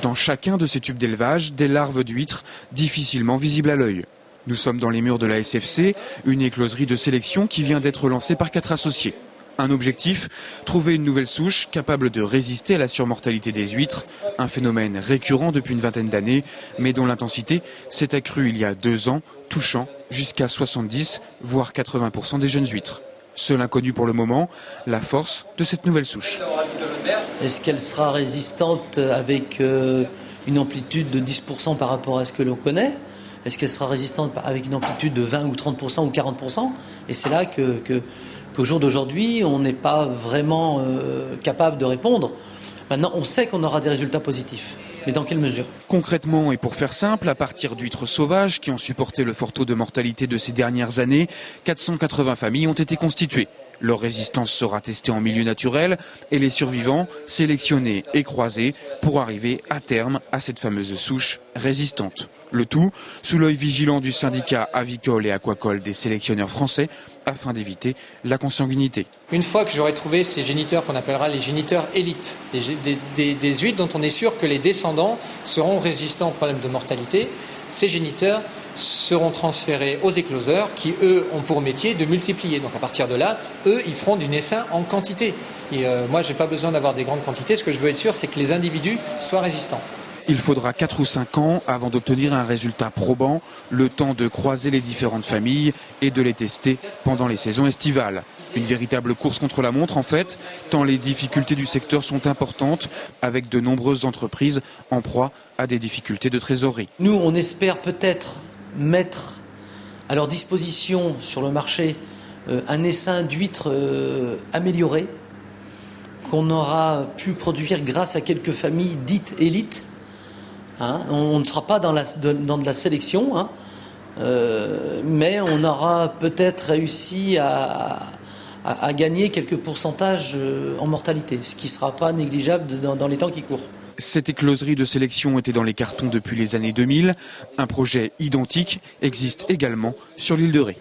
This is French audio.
Dans chacun de ces tubes d'élevage, des larves d'huîtres difficilement visibles à l'œil. Nous sommes dans les murs de la SFC, une écloserie de sélection qui vient d'être lancée par 4 associés. Un objectif, trouver une nouvelle souche capable de résister à la surmortalité des huîtres, un phénomène récurrent depuis une vingtaine d'années, mais dont l'intensité s'est accrue il y a 2 ans, touchant jusqu'à 70, voire 80% des jeunes huîtres. Seul inconnu pour le moment, la force de cette nouvelle souche. Est-ce qu'elle sera résistante avec une amplitude de 10% par rapport à ce que l'on connaît ? Est-ce qu'elle sera résistante avec une amplitude de 20 ou 30% ou 40% ? Et c'est là qu'au jour d'aujourd'hui, on n'est pas vraiment capable de répondre. Maintenant, on sait qu'on aura des résultats positifs. Mais dans quelle mesure ? Concrètement, et pour faire simple, à partir d'huîtres sauvages qui ont supporté le fort taux de mortalité de ces dernières années, 480 familles ont été constituées. Leur résistance sera testée en milieu naturel et les survivants sélectionnés et croisés pour arriver à terme à cette fameuse souche résistante. Le tout sous l'œil vigilant du syndicat avicole et aquacole des sélectionneurs français afin d'éviter la consanguinité. Une fois que j'aurai trouvé ces géniteurs qu'on appellera les géniteurs élites, des huîtres dont on est sûr que les descendants seront résistants aux problèmes de mortalité, ces géniteurs seront transférés aux écloseurs qui, eux, ont pour métier de multiplier. Donc à partir de là, eux, ils feront du naissain en quantité. Et moi, je n'ai pas besoin d'avoir des grandes quantités. Ce que je veux être sûr, c'est que les individus soient résistants. Il faudra 4 ou 5 ans avant d'obtenir un résultat probant, le temps de croiser les différentes familles et de les tester pendant les saisons estivales. Une véritable course contre la montre en fait, tant les difficultés du secteur sont importantes, avec de nombreuses entreprises en proie à des difficultés de trésorerie. Nous, on espère peut-être mettre à leur disposition sur le marché un essaim d'huîtres amélioré, qu'on aura pu produire grâce à quelques familles dites élites. On ne sera pas dans de la sélection, mais on aura peut-être réussi à gagner quelques pourcentages en mortalité, ce qui ne sera pas négligeable dans les temps qui courent. Cette écloserie de sélection était dans les cartons depuis les années 2000. Un projet identique existe également sur l'île de Ré.